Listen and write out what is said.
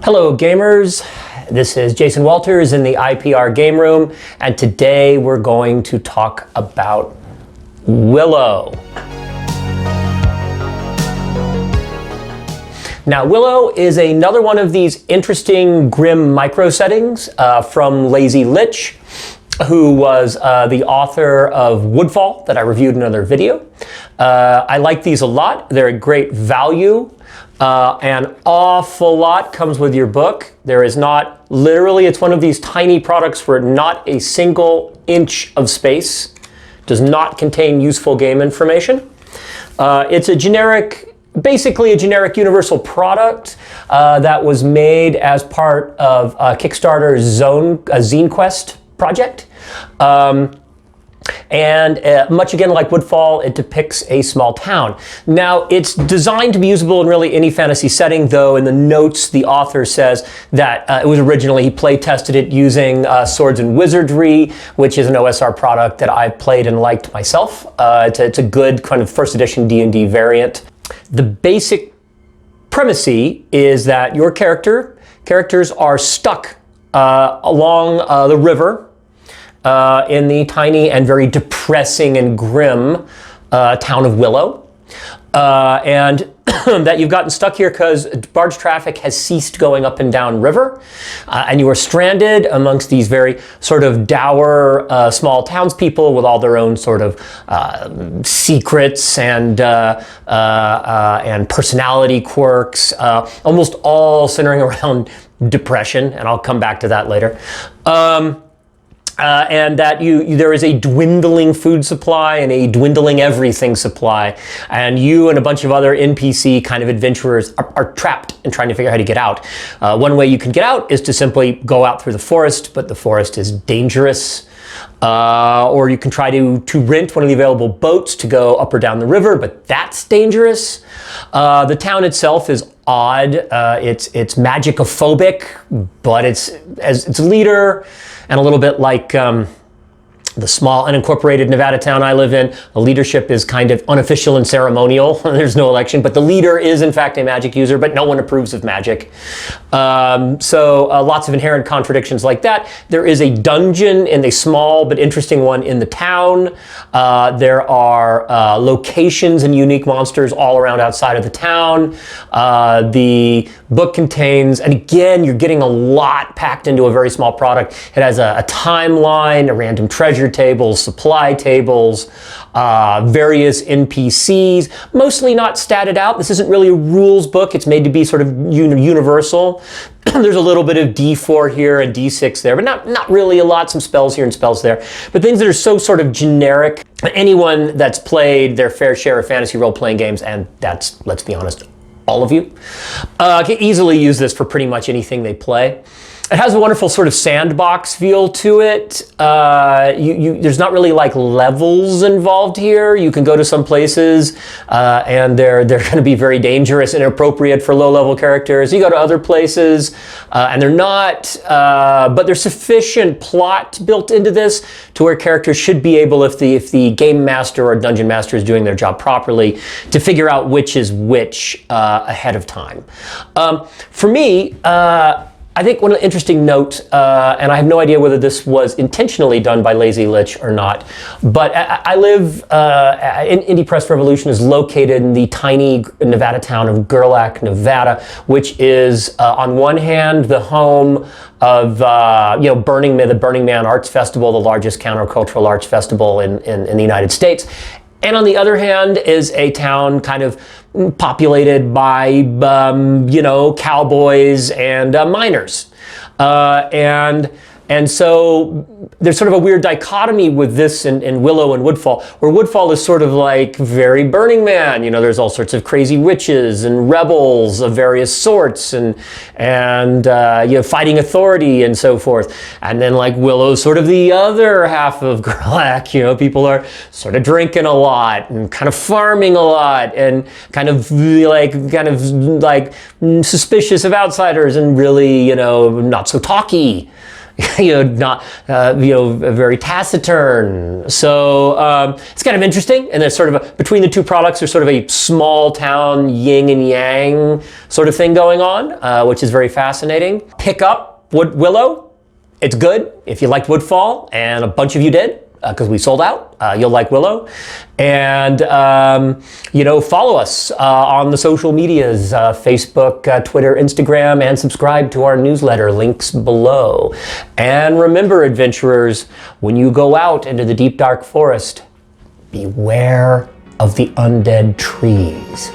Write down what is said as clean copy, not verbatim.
Hello gamers, this is Jason Walters in the IPR game room, and today we're going to talk about Willow. Now Willow is another one of these interesting grim micro settings from Lazy Lich, who was the author of Woodfall that I reviewed in another video. I like these a lot. They're a great value. An awful lot comes with your book. There is not, literally, it's one of these tiny products where not a single inch of space does not contain useful game information. It's a generic, basically a generic universal product that was made as part of Kickstarter's Zine Quest project. Much again like Woodfall, it depicts a small town. Now, it's designed to be usable in really any fantasy setting, though in the notes the author says that it was originally, he play tested it using Swords and Wizardry, which is an OSR product that I've played and liked myself. It's a good kind of first edition D&D variant. The basic premise is that your characters are stuck along the river in the tiny and very depressing and grim town of Willow. And that you've gotten stuck here because barge traffic has ceased going up and down river, and you are stranded amongst these very sort of dour small townspeople with all their own sort of secrets and personality quirks, almost all centering around depression, and I'll come back to that later. And that there is a dwindling food supply and a dwindling everything supply, and you and a bunch of other NPC kind of adventurers are trapped and trying to figure out how to get out. One way you can get out is to simply go out through the forest, but the forest is dangerous. Or you can try to rent one of the available boats to go up or down the river, but that's dangerous. The town itself is odd. It's magicophobic, but it's a leader. And a little bit like the small unincorporated Nevada town I live in, the leadership is kind of unofficial and ceremonial. There's no election, but the leader is in fact a magic user, but no one approves of magic. So lots of inherent contradictions like that. There is a dungeon, and a small but interesting one in the town. There are locations and unique monsters all around outside of the town. The book contains, and again, you're getting a lot packed into a very small product. It has a timeline, a random treasure tables, supply tables, various NPCs, mostly not statted out. This isn't really a rules book. It's made to be sort of universal. There's a little bit of D4 here and D6 there, but not really a lot. Some spells here and spells there, but things that are so sort of generic. Anyone that's played their fair share of fantasy role-playing games, and that's, let's be honest, all of you, can easily use this for pretty much anything they play. It has a wonderful sort of sandbox feel to it. There's not really like levels involved here. You can go to some places and they're going to be very dangerous and inappropriate for low-level characters. You go to other places and they're not, but there's sufficient plot built into this to where characters should be able, if the game master or dungeon master is doing their job properly, to figure out which is which ahead of time. For me, I think one interesting note, and I have no idea whether this was intentionally done by Lazy Lich or not, but I live, Indie Press Revolution is located in the tiny Nevada town of Gerlach, Nevada, which is on one hand the home of the Burning Man Arts Festival, the largest countercultural arts festival in the United States. And on the other hand is a town kind of populated by, cowboys and miners. And so there's sort of a weird dichotomy with this in Willow and Woodfall, where Woodfall is sort of like very Burning Man. There's all sorts of crazy witches and rebels of various sorts and fighting authority and so forth. And then like Willow's sort of the other half of Gerlach, people are sort of drinking a lot and kind of farming a lot and kind of suspicious of outsiders and really, not so talky. not very taciturn. So it's kind of interesting, and there's sort of between the two products, there's sort of a small town yin and yang sort of thing going on, which is very fascinating. Pick up Willow. It's good if you liked Woodfall, and a bunch of you did, because we sold out. You'll like Willow. And, follow us on the social medias, Facebook, Twitter, Instagram, and subscribe to our newsletter, links below. And remember, adventurers, when you go out into the deep, dark forest, beware of the undead trees.